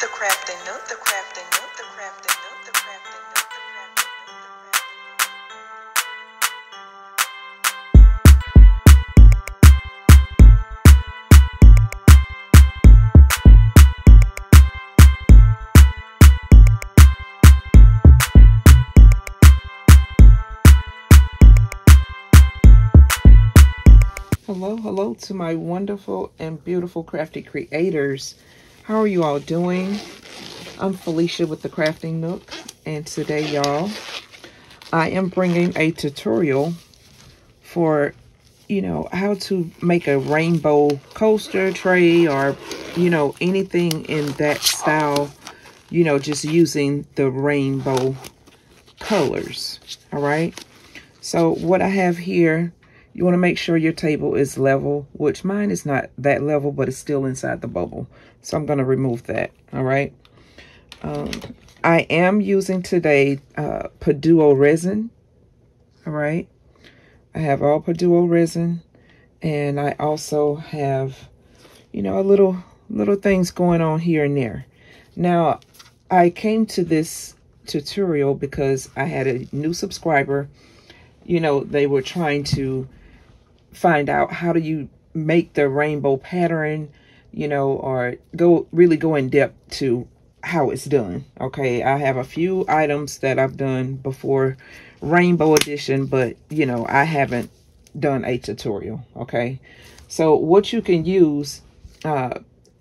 the Crafting Nook, the Crafting Nook, the Crafting Nook, the Crafting Nook, the Crafting Hello to my wonderful and beautiful crafty creators. How are you all doing? I'm Felicia with the Crafting Nook, and today, y'all, I am bringing a tutorial for, how to make a rainbow coaster tray or, anything in that style, just using the rainbow colors. All right. So what I have here, you want to make sure your table is level, which mine is not that level, but it's still inside the bubble. So I'm going to remove that. All right. I am using today Paduo resin. All right. I have all Paduo resin, and I also have, little things going on here and there. Now, I came to this tutorial because I had a new subscriber. They were trying to find out how do you make the rainbow pattern, or really go in depth to how it's done. Okay, I have a few items that I've done before Rainbow Edition, but I haven't done a tutorial. Okay, so what you can use,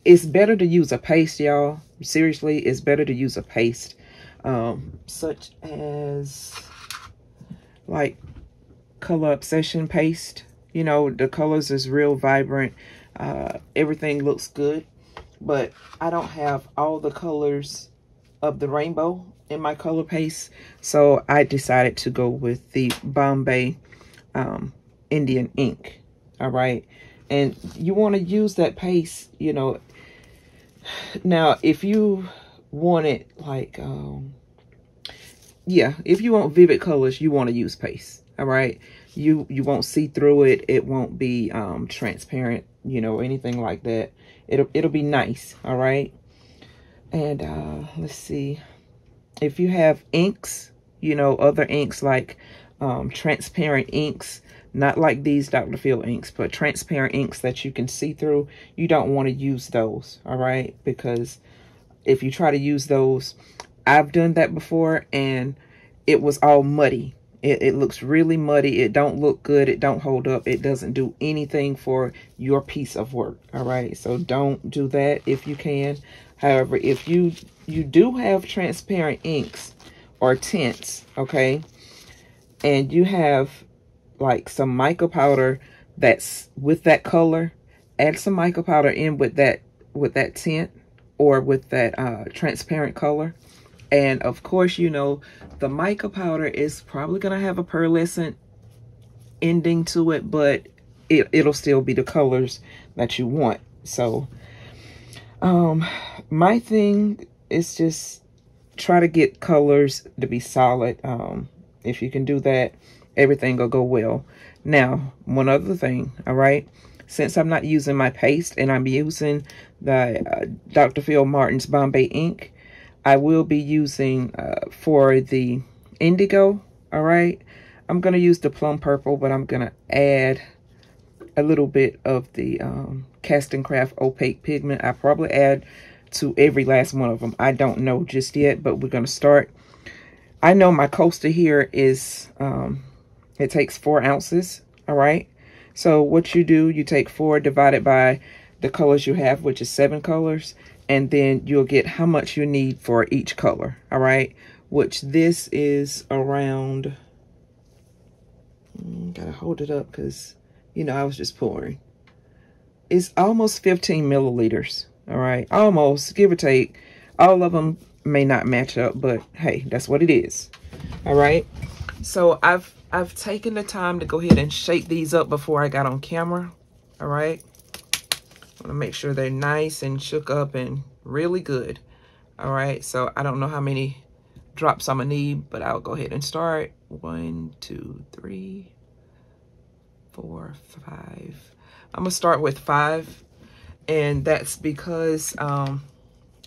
it's better to use a paste, y'all. Seriously, it's better to use a paste, such as like Color Obsession paste. The colors is real vibrant. Everything looks good, but I don't have all the colors of the rainbow in my color paste, so I decided to go with the Bombay Indian ink. All right, and you want to use that paste. Now if you want it like if you want vivid colors, you want to use paste. All right, you won't see through it. It won't be transparent, anything like that. It'll be nice. All right. And let's see, if you have inks, other inks like transparent inks, not like these Dr. Phil inks, but transparent inks that you can see through, you don't want to use those. All right, because if you try to use those, I've done that before and it was all muddy. It looks really muddy. It don't look good. It don't hold up. It doesn't do anything for your piece of work. All right. So don't do that if you can. However, if you do have transparent inks or tints, okay, and you have like some mica powder that's with that color, add some mica powder in with that tint or with that transparent color. And of course, the mica powder is probably going to have a pearlescent ending to it, but it'll still be the colors that you want. So my thing is just try to get colors to be solid. If you can do that, everything will go well. Now, one other thing, all right? Since I'm not using my paste and I'm using the Dr. Phil Martin's Bombay ink, I will be using for the indigo. All right, I'm going to use the plum purple, but I'm going to add a little bit of the Cast and Craft opaque pigment. I probably add to every last one of them. I don't know just yet, but we're going to start. I know my coaster here is it takes 4 ounces. All right, so what you do, you take 4 divided by the colors you have, which is 7 colors, and then you'll get how much you need for each color. All right, which this is around, gotta hold it up because I was just pouring. It's almost 15 milliliters. All right, almost, give or take. All of them may not match up, but hey, that's what it is. All right, so I've taken the time to go ahead and shake these up before I got on camera. All right, I want to make sure they're nice and shook up and really good. All right, so I don't know how many drops I'm gonna need, but I'll go ahead and start. 1, 2, 3, 4, 5. I'm gonna start with 5, and that's because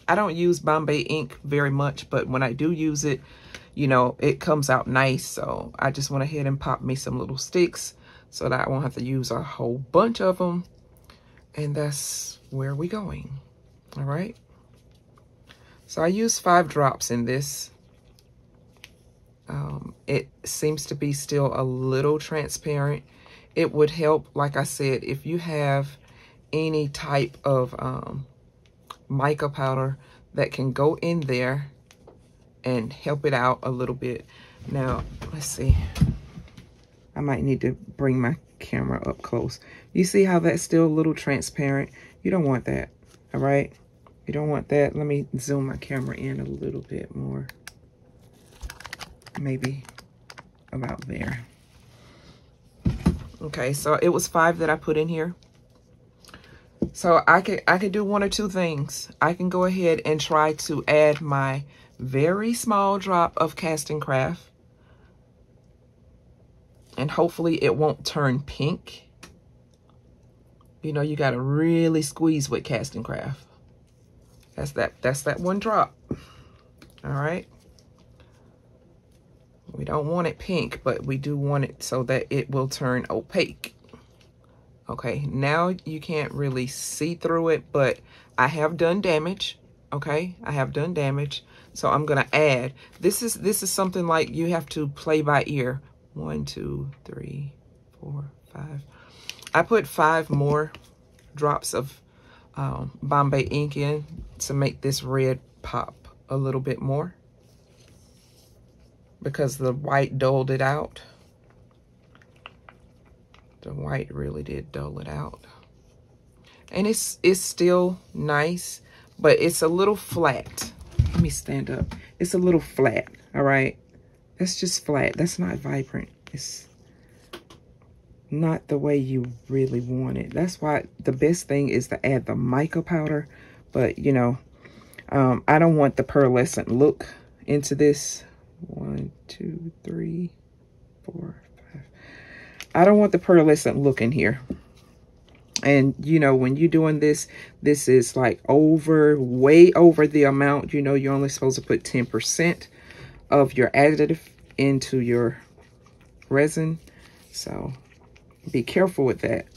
I don't use Bombay ink very much, but when I do use it, you know, it comes out nice. So I just went ahead and popped me some little sticks so that I won't have to use a whole bunch of them. And that's where we're going. All right. So I used 5 drops in this. It seems to be still a little transparent. It would help, like I said, if you have any type of mica powder that can go in there and help it out a little bit. Now, let's see. I might need to bring my camera up close. You see how that's still a little transparent? You don't want that, all right? You don't want that. Let me zoom my camera in a little bit more. Maybe about there. Okay, so it was 5 that I put in here. So I could do 1 or 2 things. I can go ahead and try to add my very small drop of Casting Craft, and hopefully it won't turn pink. You know, you got to really squeeze with Casting Craft. That's that 1 drop. All right. We don't want it pink, but we do want it so that it will turn opaque. Okay, now you can't really see through it, but I have done damage. Okay, I have done damage. So I'm gonna add. This is something like you have to play by ear. 1, 2, 3, 4, 5. I put 5 more drops of Bombay ink in to make this red pop a little bit more, because the white dulled it out. The white really did dull it out. And it's still nice, but it's a little flat. Let me stand up. It's a little flat, all right? That's just flat. That's not vibrant. It's not the way you really want it. That's why the best thing is to add the mica powder. But, you know, I don't want the pearlescent look into this. 1, 2, 3, 4, 5. I don't want the pearlescent look in here. And, you know, when you're doing this, this is like way over the amount. You know, you're only supposed to put 10% of your additive into your resin. So be careful with that.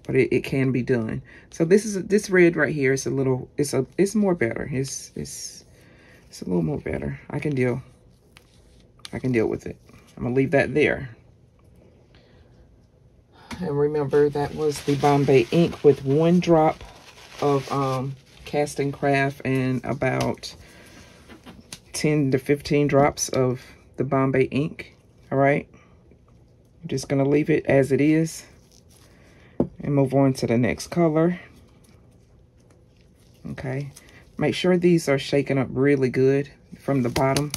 But it can be done. So this red right here is a little, it's more better. It's a little more better. I can deal with it. I'm gonna leave that there. And remember, that was the Bombay ink with 1 drop of Casting Craft and about 10 to 15 drops of the Bombay ink. All right. I'm just gonna leave it as it is and move on to the next color. Okay. Make sure these are shaken up really good from the bottom.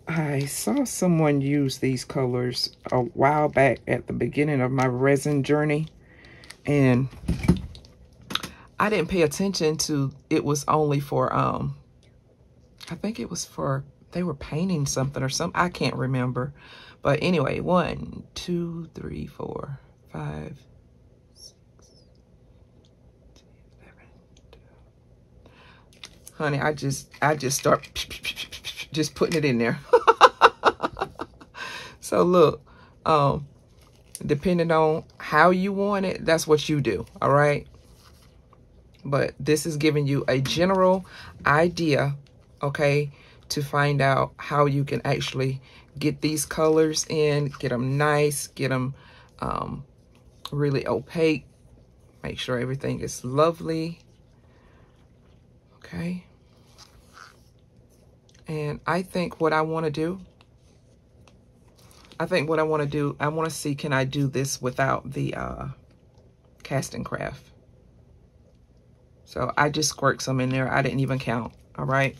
I saw someone use these colors a while back at the beginning of my resin journey, and I didn't pay attention to it was only for I think it was for, they were painting something or something. I can't remember. But anyway, 1, 2, 3, 4, 5, 6, 7, 12. Honey, I just start just putting it in there. So look, depending on how you want it, that's what you do, all right? But this is giving you a general idea, okay, to find out how you can actually get these colors in, get them nice, get them really opaque, make sure everything is lovely, okay? And I think what I want to do, I want to see, can I do this without the Casting Craft? So I just squirt some in there. I didn't even count, all right?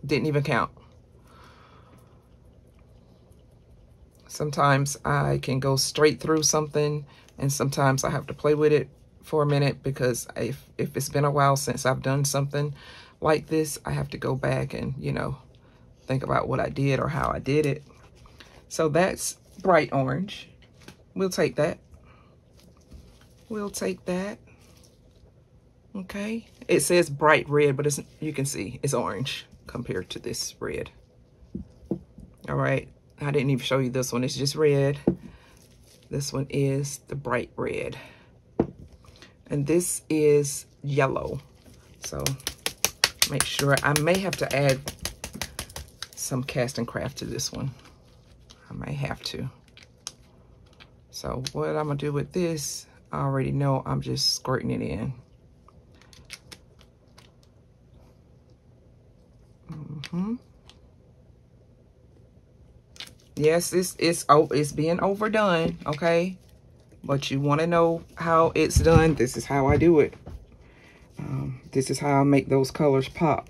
Didn't even count. Sometimes I can go straight through something, and sometimes I have to play with it for a minute, because if it's been a while since I've done something like this, I have to go back and, you know, think about what I did or how I did it. So that's bright orange. We'll take that. We'll take that. Okay, it says bright red, but it's, you can see it's orange compared to this red. All right, I didn't even show you this one. It's just red. This one is the bright red. And this is yellow. So make sure, I may have to add some cast and craft to this one. I may have to. So what I'm gonna do with this, I already know I'm just squirting it in. Yes, it's being overdone, okay? But you want to know how it's done. This is how I do it. This is how I make those colors pop.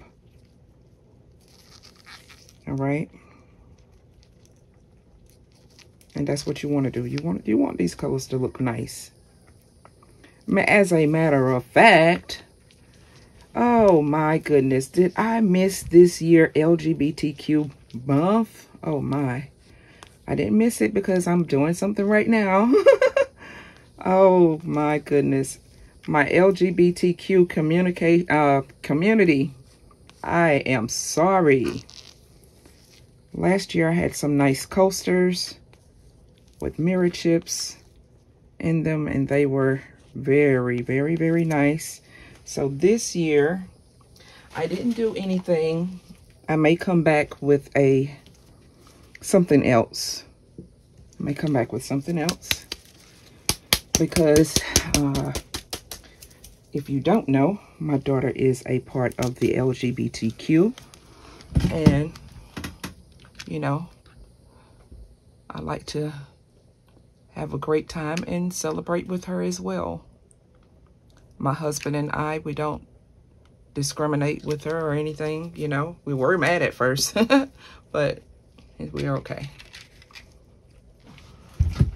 All right. And that's what you want to do. You want these colors to look nice. As a matter of fact, oh my goodness, did I miss this year LGBTQ month? Oh my. I didn't miss it because I'm doing something right now. Oh my goodness. My LGBTQ community. I am sorry. Last year I had some nice coasters with mirror chips in them, and they were very, very, very nice. So this year I didn't do anything. I may come back with something else. I may come back with something else because if you don't know, my daughter is a part of the LGBTQ, and you know, I like to have a great time and celebrate with her as well. My husband and I, we don't discriminate with her or anything, you know. We were mad at first, but we're okay.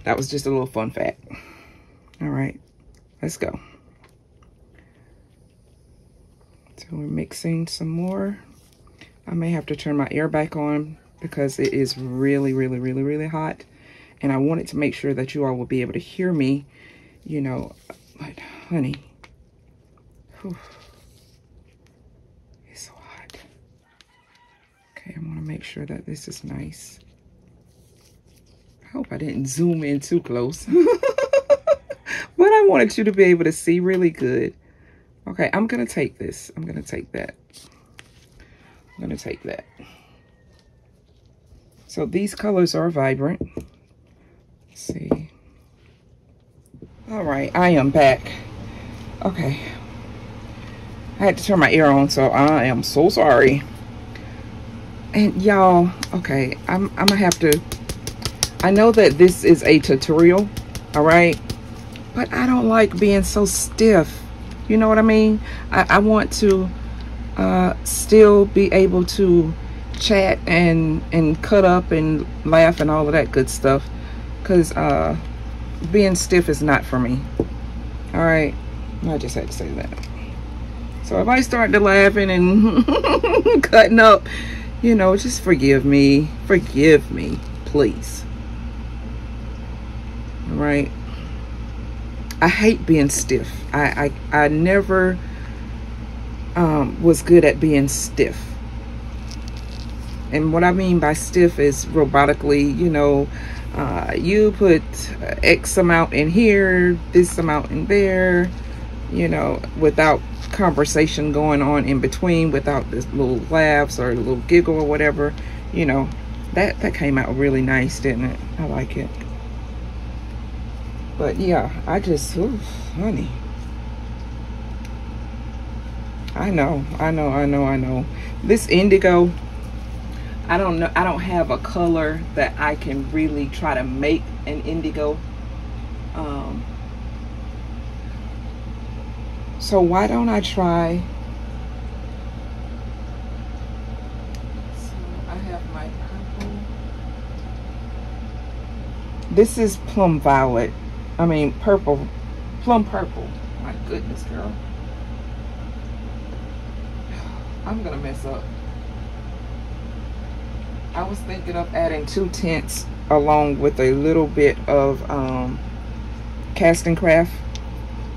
That was just a little fun fact. All right, let's go. So we're mixing some more. I may have to turn my air back on because it is really, really, really, really hot. And I wanted to make sure that you all will be able to hear me, you know, but honey, whew, it's so hot. Okay, I want to make sure that this is nice. I hope I didn't zoom in too close. But I wanted you to be able to see really good. Okay, I'm going to take this. I'm going to take that. I'm going to take that. So these colors are vibrant. Let's see. All right, I am back. Okay. I had to turn my air on, so I am so sorry. And y'all, okay, I'm going to have to, I know that this is a tutorial, all right? But I don't like being so stiff. You know what I mean? I want to still be able to chat and cut up and laugh and all of that good stuff. Because being stiff is not for me. All right? I just had to say that. So if I start to laughing and cutting up, you know, just forgive me. Forgive me, please. All right? I hate being stiff. I never was good at being stiff. And what I mean by stiff is robotically, you know, you put X amount in here, this amount in there, you know, without conversation going on in between, without this little laughs or a little giggle or whatever, you know, that came out really nice, didn't it? I like it. But yeah, I just, oof, honey. I know. This indigo, I don't know. I don't have a color that I can really try to make an indigo. So why don't I try? So I have my purple. This is plum violet. I mean purple, plum purple. My goodness, girl. I'm gonna mess up. I was thinking of adding 2 tints along with a little bit of cast and craft.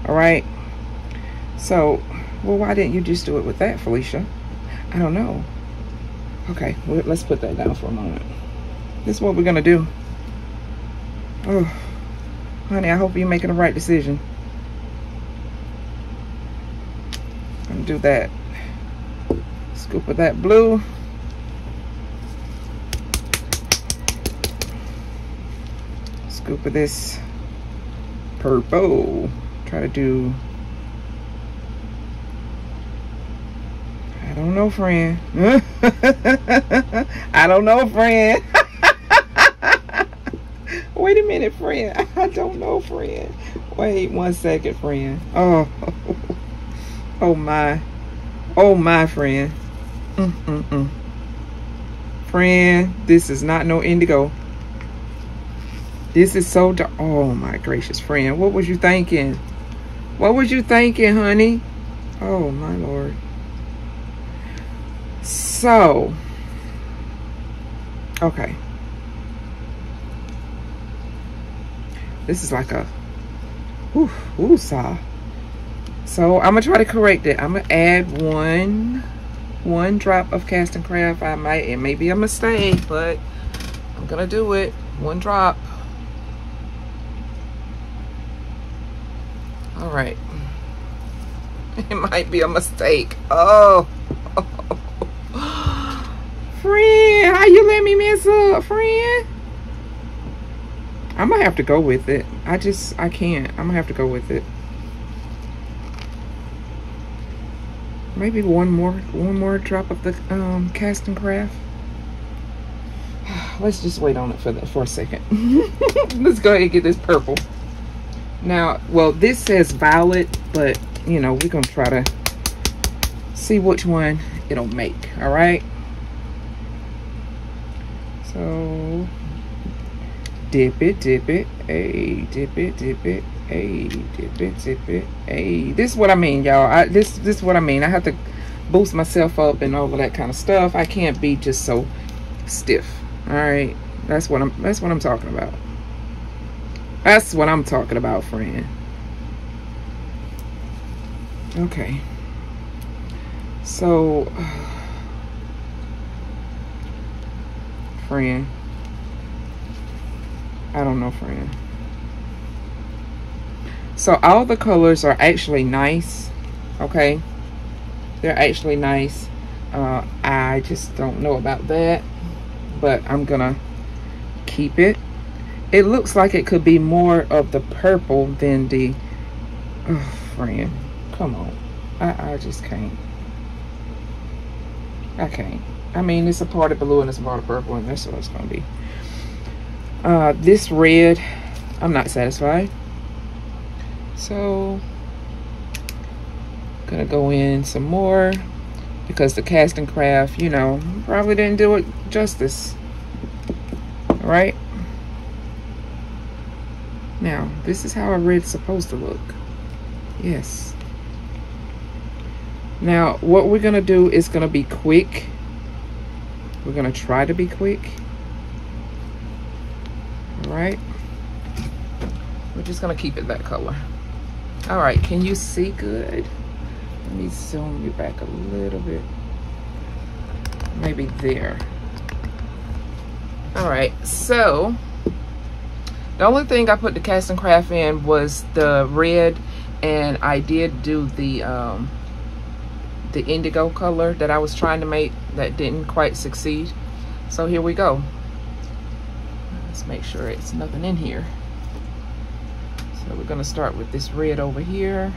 All right. So Well, why didn't you just do it with that, Felicia? I don't know. Okay, well, let's put that down for a moment. This is what we're gonna do. Oh, honey, I hope you're making the right decision. I'm gonna do that. Scoop of that blue. Scoop of this purple. Try to do, I don't know, friend. I don't know, friend. Wait a minute, friend. I don't know, friend. Wait 1 second, friend. Oh, oh my. Oh my, friend. Friend, this is not no indigo. This is so dark. Oh my gracious, friend. What was you thinking? What was you thinking, honey? Oh my Lord. So, okay. This is like a saw. So I'm gonna try to correct it. I'm gonna add one drop of Cast and Craft. It may be a mistake, but I'm gonna do it. 1 drop. All right. It might be a mistake. Oh. Friend, how you let me mess up, friend? I'm gonna have to go with it. I can't. I'm gonna have to go with it. Maybe one more drop of the Cast and Craft. Let's just wait on it for a second. Let's go ahead and get this purple. Now, well, this says violet, but you know, we're gonna try to see which one it'll make. All right. So dip it, hey, dip it, hey, dip it, hey. This is what I mean, y'all. This is what I mean. I have to boost myself up and all of that kind of stuff. I can't be just so stiff. All right, that's what I'm talking about. That's what I'm talking about, friend. Okay. So, friend. I don't know, friend. So all the colors are actually nice. Okay. They're actually nice. I just don't know about that. But I'm gonna keep it. It looks like it could be more of the purple than the... Oh, friend. Come on. I just can't. I can't. I mean, it's a part of blue and it's a part of purple, and that's what it's gonna be. This red, I'm not satisfied. So, gonna go in some more because the Cast and Craft, you know, probably didn't do it justice. All right. Now, this is how a red's supposed to look. Yes. Now, what we're gonna do is gonna be quick. We're gonna try to be quick. All right. We're just gonna keep it that color. All right, can you see good? Let me zoom you back a little bit. Maybe there. All right, so the only thing I put the Cast and Craft in was the red, and I did do the indigo color that I was trying to make that didn't quite succeed. So here we go. Let's make sure it's nothing in here. So we're gonna start with this red over here.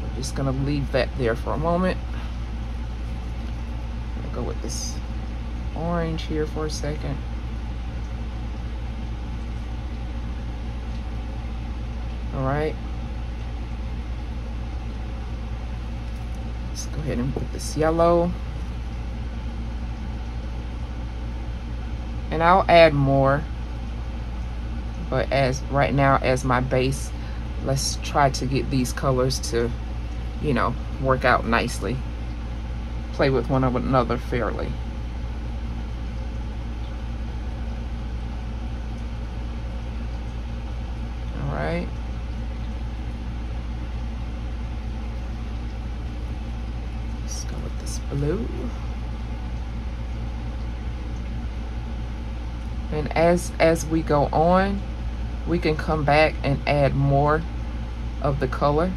We're just gonna leave that there for a moment. I'm gonna go with this orange here for a second. All right. Let's go ahead and put this yellow. And I'll add more. But as right now, as my base, let's try to get these colors to, you know, work out nicely. Play with one another fairly. All right. blue. And as we go on, we can come back and add more of the color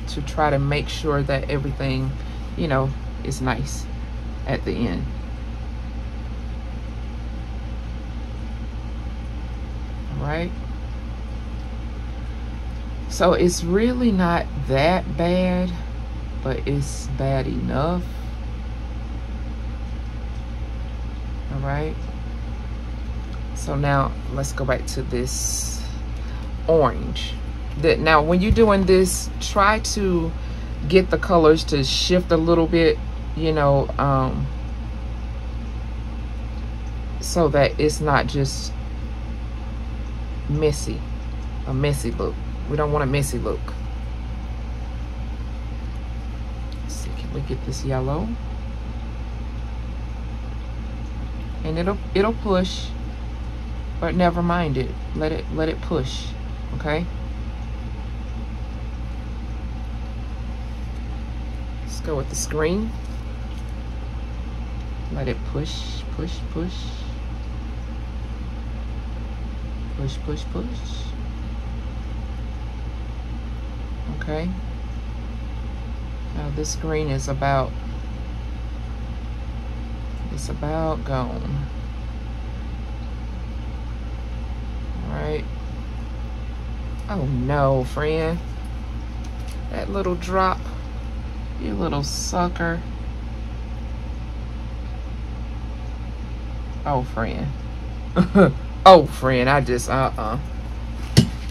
to try to make sure that everything, you know, is nice at the end. All right. So it's really not that bad, but it's bad enough. All right. So now let's go back to this orange. Now when you're doing this, try to get the colors to shift a little bit, you know, so that it's not just messy, a messy look. We don't want a messy look. Let's see, can we get this yellow? And it'll push, but never mind it. Let it push, okay? Let's go with the screen. Let it push, push, push. Push, push, push. Okay. Now this green is about, it's about gone. All right. Oh no, friend. That little drop, you little sucker. Oh, friend. Oh, friend, I just,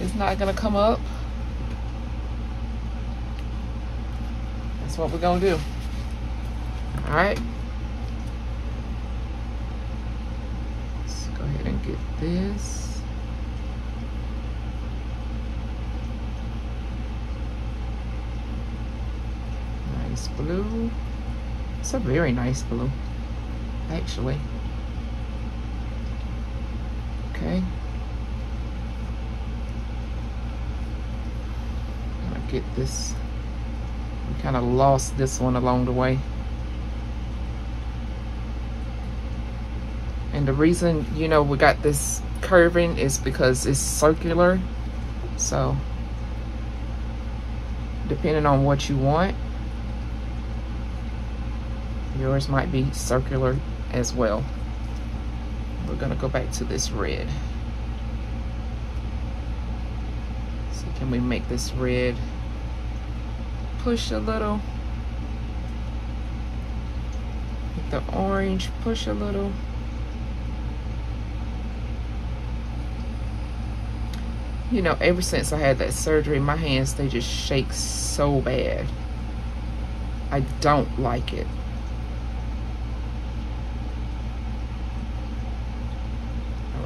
it's not gonna come up. That's what we're gonna do. All right. Let's go ahead and get this. Nice blue. It's a very nice blue, actually. Okay. I'm gonna get this. We kind of lost this one along the way. And the reason, you know, we got this curving is because it's circular. So, depending on what you want, yours might be circular as well. We're gonna go back to this red. So can we make this red push a little? With the orange, push a little. You know, ever since I had that surgery, my hands, they just shake so bad. I don't like it.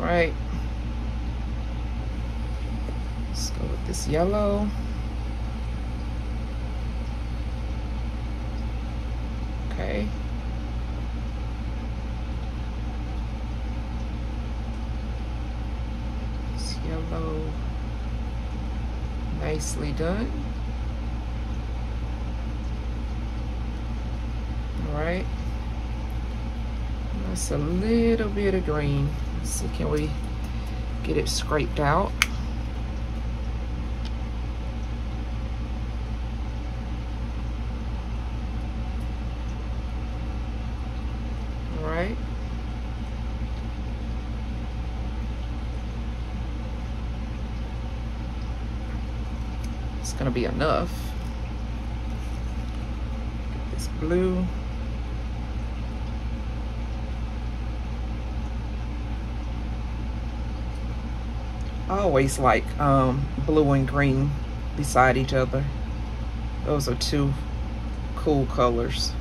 Right. Let's go with this yellow. Okay. This yellow. Nicely done. All right. That's a little bit of green. Let's see, can we get it scraped out? All right. It's gonna be enough. Get this blue. I always like blue and green beside each other. Those are two cool colors.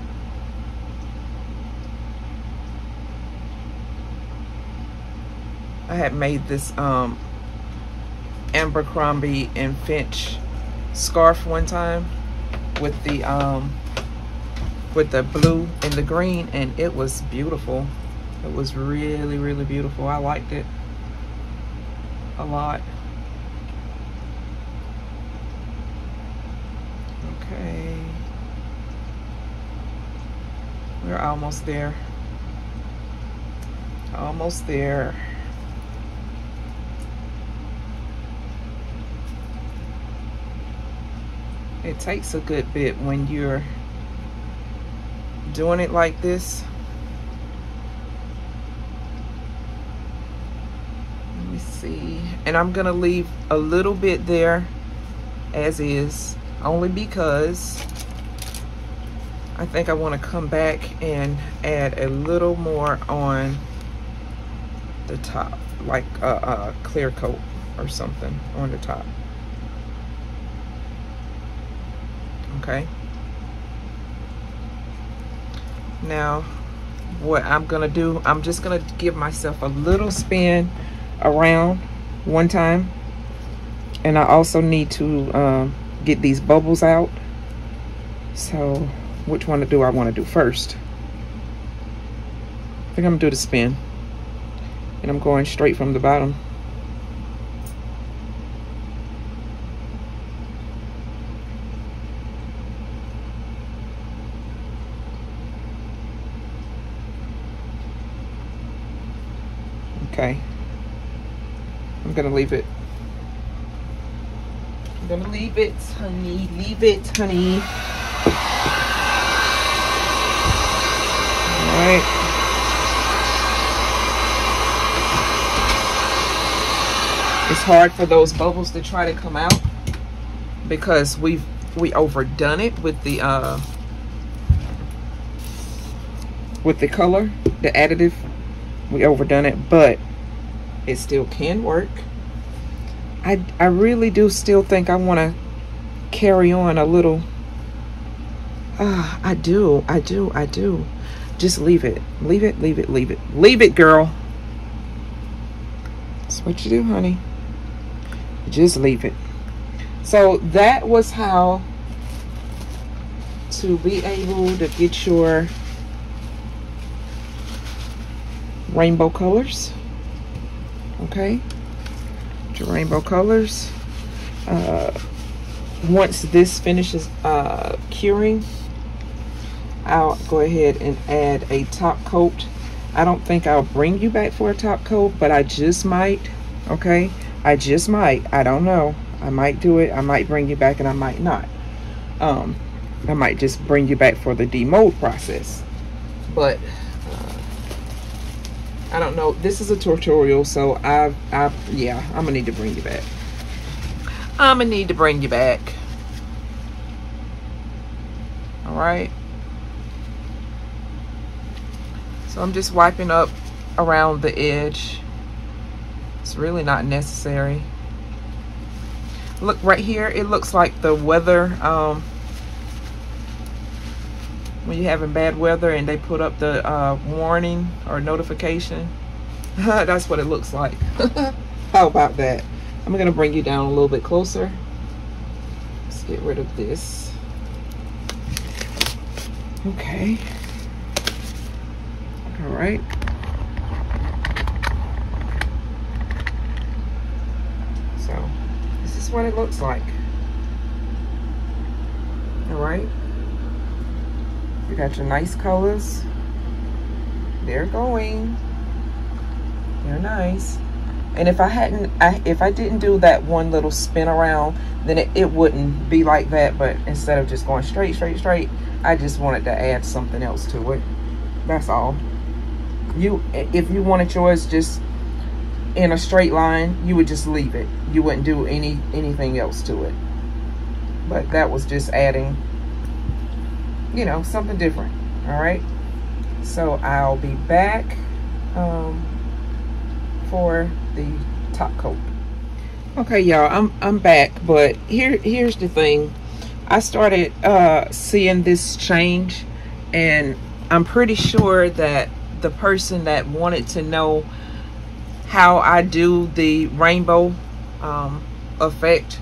I had made this Abercrombie and Finch scarf one time with the blue and the green, and it was beautiful. It was really, really beautiful. I liked it a lot. Okay. We're almost there. Almost there. It takes a good bit when you're doing it like this. Let me see. And I'm gonna leave a little bit there as is, only because I think I want to come back and add a little more on the top, like a clear coat or something on the top. Okay. Now, what I'm gonna do, I'm just gonna give myself a little spin around one time, and I also need to get these bubbles out. So which one do I want to do first? I think I'm gonna do the spin, and I'm going straight from the bottom. Okay, I'm gonna leave it. I'm gonna leave it, honey. Leave it, honey. All right. It's hard for those bubbles to try to come out because we overdone it with the color, the additive. We overdone it, but it still can work. I really do still think I want to carry on a little. I do. Just leave it. Leave it, leave it, leave it. Leave it, girl. That's what you do, honey. Just leave it. So that was how to be able to get your rainbow colors. Okay, your rainbow colors. Once this finishes curing, I'll go ahead and add a top coat. I don't think I'll bring you back for a top coat, but I just might. Okay, I just might. I don't know. I might do it. I might bring you back, and I might not. I might just bring you back for the demold process, but I don't know. This is a tutorial, so yeah, I'm gonna need to bring you back. I'm gonna need to bring you back. All right. So I'm just wiping up around the edge. It's really not necessary. Look right here. It looks like the weather. When you're having bad weather and they put up the warning or notification. That's what it looks like. How about that? I'm gonna bring you down a little bit closer. Let's get rid of this. Okay. All right. So this is what it looks like. All right. You got your nice colors. They're going. They're nice. And if I didn't do that one little spin around, then it wouldn't be like that. But instead of just going straight, I just wanted to add something else to it. That's all. If you wanted yours just in a straight line, you would just leave it. You wouldn't do anything else to it. But that was just adding, you know, something different. All right, so I'll be back for the top coat. Okay, y'all, I'm back, but here's the thing. I started seeing this change, and I'm pretty sure that the person that wanted to know how I do the rainbow effect,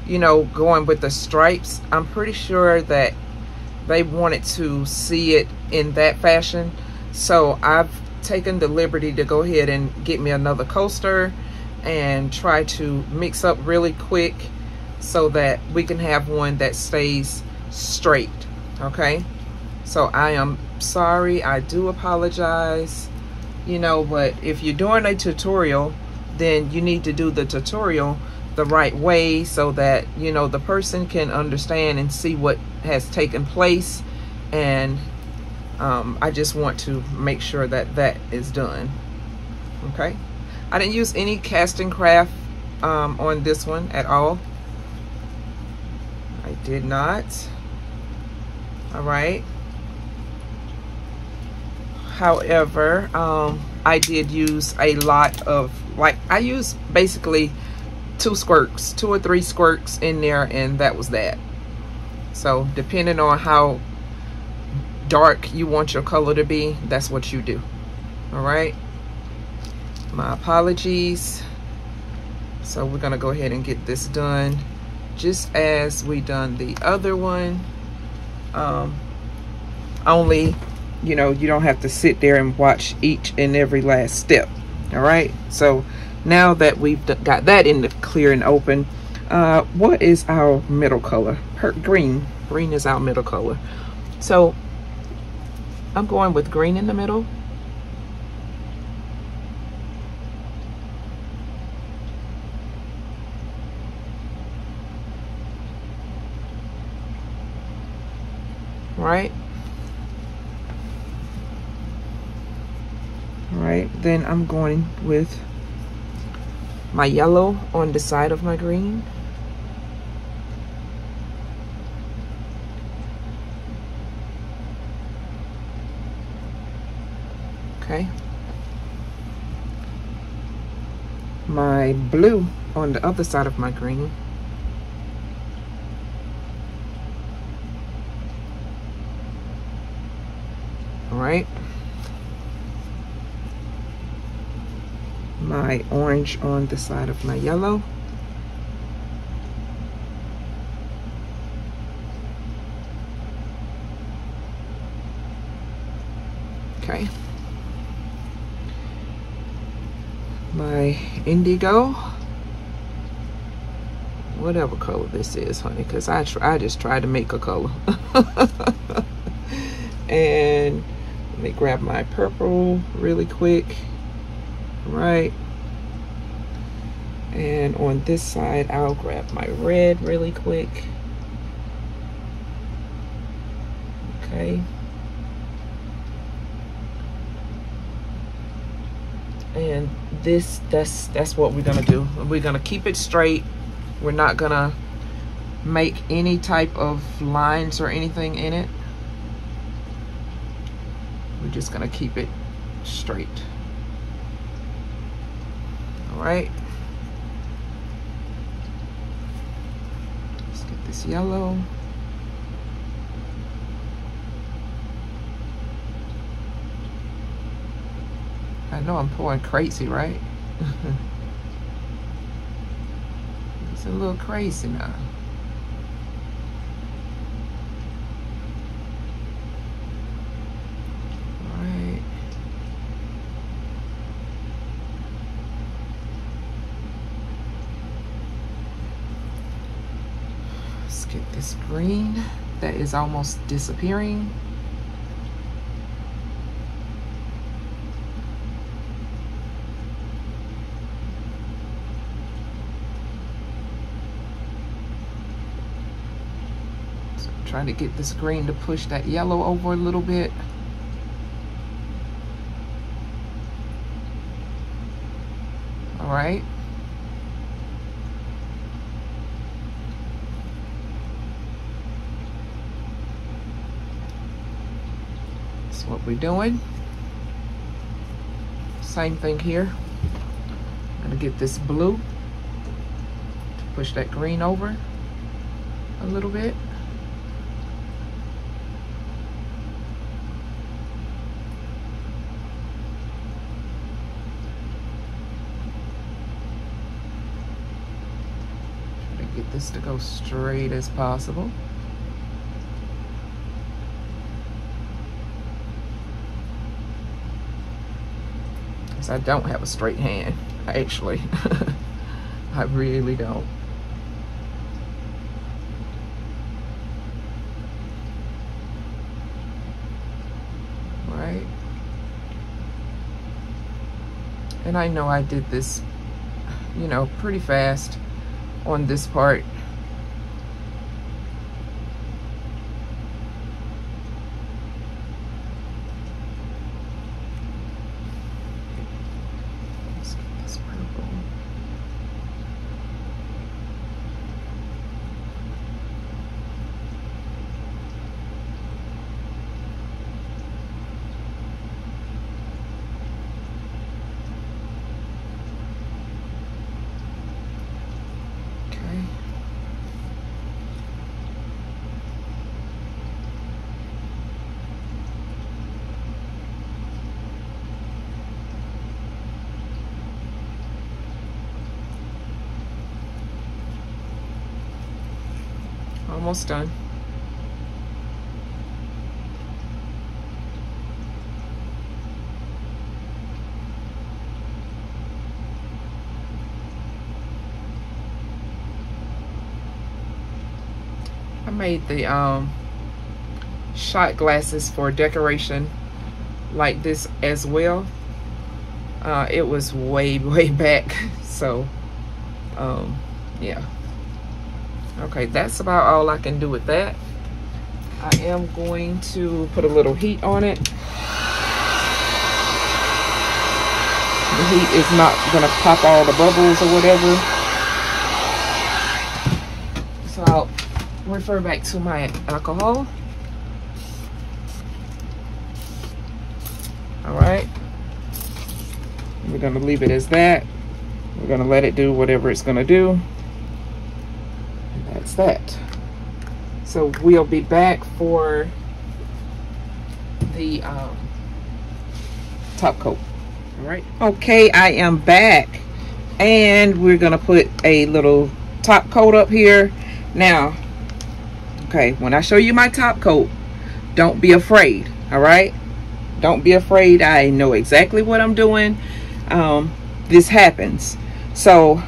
you know, going with the stripes, I'm pretty sure that they wanted to see it in that fashion. So I've taken the liberty to go ahead and get me another coaster and try to mix up really quick so that we can have one that stays straight. Okay, so I am sorry, I do apologize. You know, but if you're doing a tutorial, then you need to do the tutorial the right way so that, you know, the person can understand and see what has taken place. And I just want to make sure that that is done. Okay, I didn't use any casting craft on this one at all. I did not. All right. However, I did use a lot of, like, I used basically 2 or 3 squirts in there, and that was that. So depending on how dark you want your color to be, that's what you do. All right, my apologies. So we're gonna go ahead and get this done just as we done the other one. Only, you know, you don't have to sit there and watch each and every last step. All right, so now that we've got that in the clear and open, what is our middle color? Green is our middle color. So I'm going with green in the middle. Right. All right, then I'm going with my yellow on the side of my green. Okay. My blue on the other side of my green. All right. My orange on the side of my yellow. Okay. My indigo, whatever color this is, honey, because I just tried to make a color. And let me grab my purple really quick. Right, and on this side I'll grab my red really quick. Okay, and that's what we're gonna do. We're gonna keep it straight. We're not gonna make any type of lines or anything in it. We're just gonna keep it straight. All right, let's get this yellow. I know I'm pouring crazy, right? It's a little crazy now. All right. Let's get this green that is almost disappearing. So I'm trying to get this green to push that yellow over a little bit. All right. What we're doing. Same thing here. I'm gonna get this blue to push that green over a little bit. Try to get this to go straight as possible. I don't have a straight hand, actually. I really don't. And I know I did this, you know, pretty fast on this part. Let's get this purple. Almost done. I made the shot glasses for decoration like this as well. It was way back, so yeah. Okay, that's about all I can do with that. I am going to put a little heat on it. The heat is not gonna pop all the bubbles or whatever. So I'll refer back to my alcohol. All right, we're gonna leave it as that. We're gonna let it do whatever it's gonna do. That's that. So we'll be back for the top coat. All right. Okay, I am back, and we're gonna put a little top coat up here now. Okay, when I show you my top coat, don't be afraid. All right, don't be afraid. I know exactly what I'm doing. This happens. So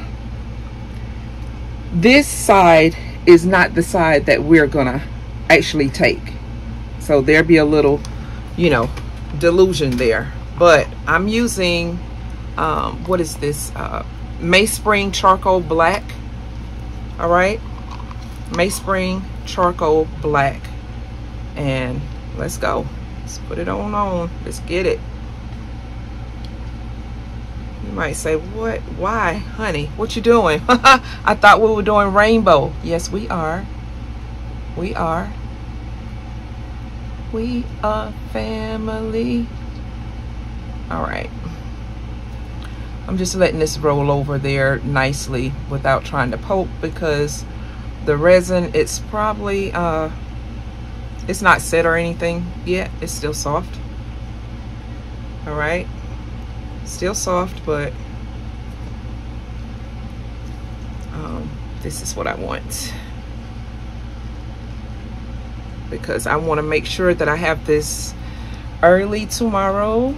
this side is not the side that we're gonna actually take, so there'll be a little, you know, delusion there. But I'm using what is this, Spring charcoal black. All right, Spring charcoal black, and let's go. Let's put it on. Let's get it. You might say, what? Why, honey? What you doing? I thought we were doing rainbow. Yes, we are. We are. We are family. All right. I'm just letting this roll over there nicely without trying to poke, because the resin, it's probably, it's not set or anything yet. It's still soft. All right. Still soft, but this is what I want, because I want to make sure that I have this early tomorrow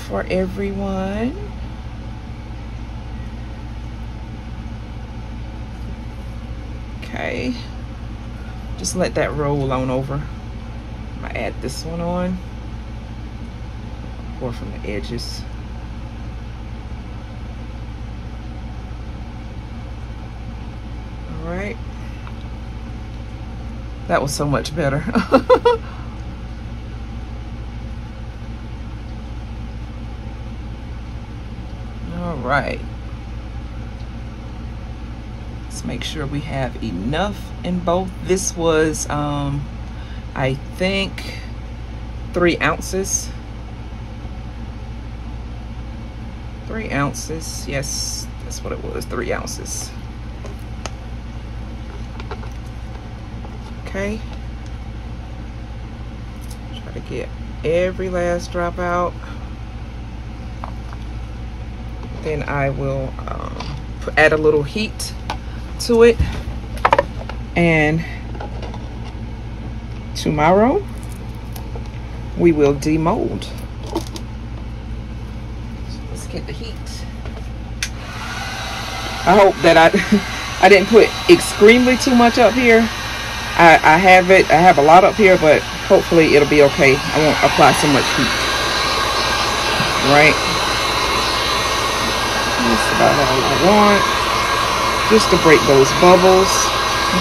for everyone. Okay, just let that roll on over. I'm gonna add this one on, or from the edges. All right, that was so much better. All right, let's make sure we have enough in both. This was I think 3 ounces. 3 ounces, yes, that's what it was, 3 ounces. Okay, try to get every last drop out. Then I will add a little heat to it, and tomorrow we will demold. Get the heat. I hope that I didn't put extremely too much up here. I have a lot up here, but hopefully it'll be okay. I won't apply so much heat. right? That's about all I want. Just to break those bubbles,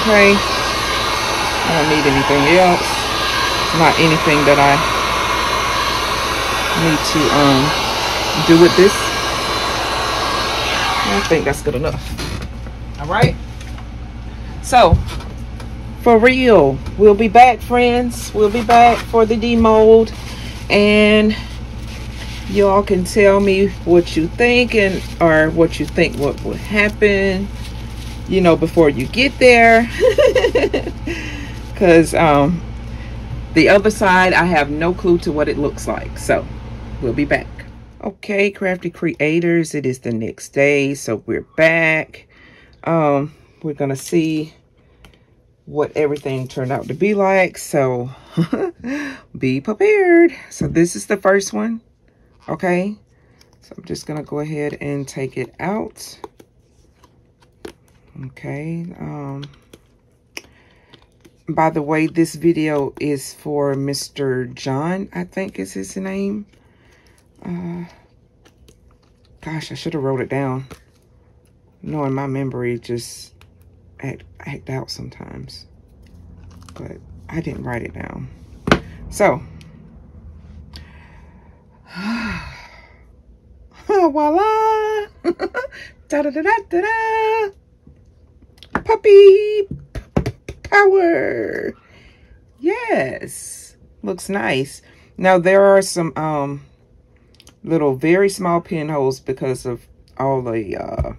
okay? I don't need anything else. It's not anything that I need to do with this. I think that's good enough. All right. So, for real, we'll be back, friends. We'll be back for the demold, and y'all can tell me what you think or what you think what would happen, you know, before you get there. Because the other side, I have no clue to what it looks like. So we'll be back. Okay, crafty creators, it is the next day, so we're back. We're gonna see what everything turned out to be like, so be prepared. So this is the first one. Okay, so I'm just gonna go ahead and take it out. Okay, by the way, this video is for Mr. John, I think is his name. Gosh, I should have wrote it down. Knowing my memory just act out sometimes, but I didn't write it down. So, voila! Da da da da da da! Puppy power! Yes, looks nice. Now there are some little very small pinholes because of all the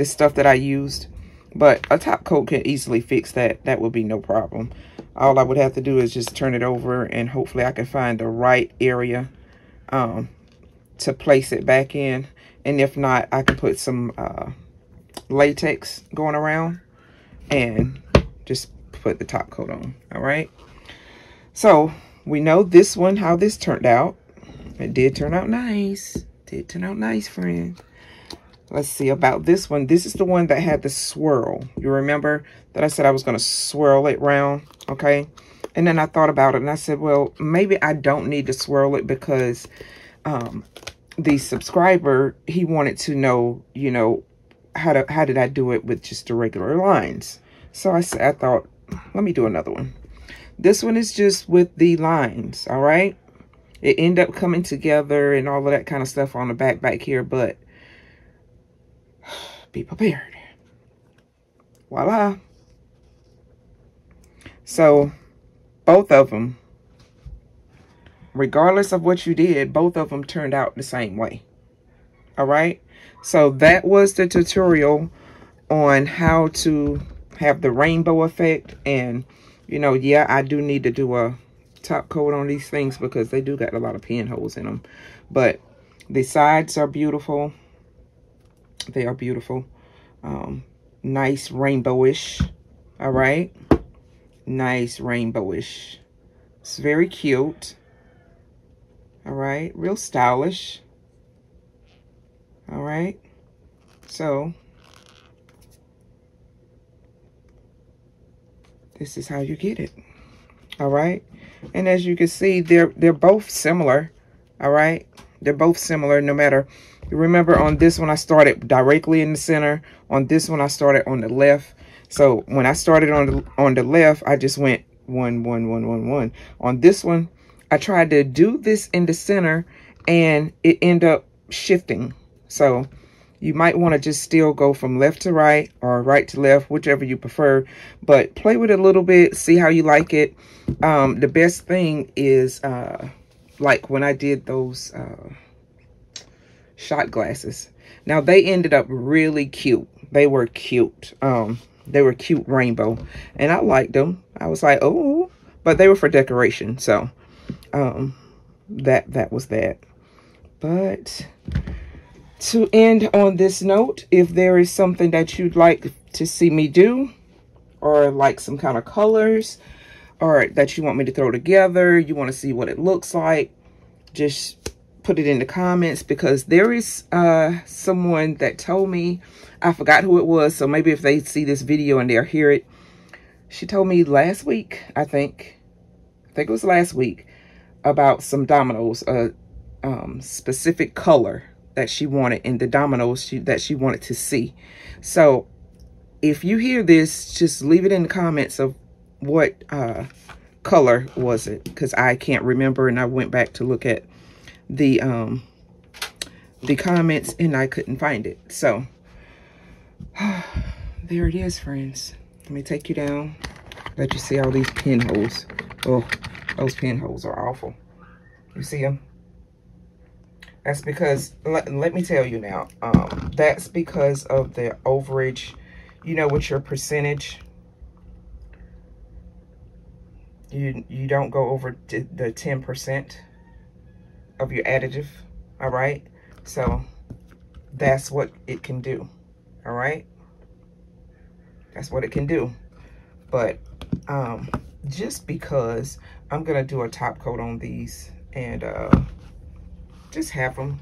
stuff that I used, but a top coat can easily fix that. That would be no problem. All I would have to do is just turn it over, and hopefully I can find the right area to place it back in. And if not, I can put some latex going around and just put the top coat on. All right, so we know this one, how this turned out. It did turn out nice. Did turn out nice, friend. Let's see about this one. This is the one that had the swirl. You remember that I said I was going to swirl it round, okay? And then I thought about it, and I said, well, maybe I don't need to swirl it because the subscriber, he wanted to know, you know, how did I do it with just the regular lines. So I thought, let me do another one. This one is just with the lines, all right? It ended up coming together and all of that kind of stuff on the back here, but be prepared. Voila. So both of them, regardless of what you did, both of them turned out the same way. All right. So that was the tutorial on how to have the rainbow effect. And, you know, yeah, I do need to do a top coat on these things because they do got a lot of pinholes in them. But the sides are beautiful. They are beautiful. Nice rainbowish. All right. Nice rainbowish. It's very cute. All right. Real stylish. All right. So this is how you get it. All right. And as you can see, they're both similar. All right. They're both similar no matter. You remember on this one, I started directly in the center. On this one, I started on the left. So when I started on the left, I just went 1, 1, 1, 1, 1. On this one, I tried to do this in the center and it ended up shifting. So you might want to just still go from left to right or right to left, whichever you prefer. But play with it a little bit, see how you like it. The best thing is like when I did those shot glasses. Now they ended up really cute. They were cute. They were cute rainbow, and I liked them. I was like, oh, but they were for decoration. So that was that. But to end on this note, if there is something that you'd like to see me do, or like some kind of colors, or that you want me to throw together, you want to see what it looks like, just put it in the comments, because there is someone that told me, I forgot who it was, so maybe if they see this video and they'll hear it. She told me last week, I think it was last week, about some dominoes, specific color that she wanted in the dominoes that she wanted to see. So if you hear this, just leave it in the comments of what color was it, because I can't remember, and I went back to look at the comments and I couldn't find it. So there it is, friends. Let me take you down, let you see all these pinholes. Oh, those pinholes are awful. You see them? That's because, let me tell you now, that's because of the overage. You know, with your percentage, you don't go over the 10% of your additive, all right? So that's what it can do, all right? That's what it can do. But just because I'm gonna do a top coat on these and just have them,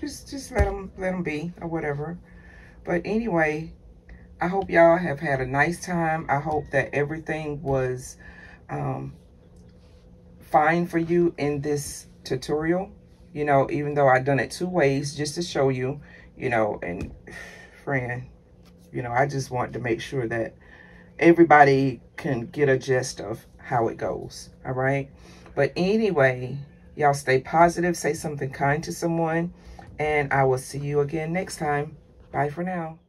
just let them be or whatever. But anyway, I hope y'all have had a nice time. I hope that everything was fine for you in this tutorial. You know, even though I've done it 2 ways just to show you, you know, and friend, you know, I just want to make sure that everybody can get a gist of how it goes, all right? But anyway, y'all stay positive, say something kind to someone, and I will see you again next time. Bye for now.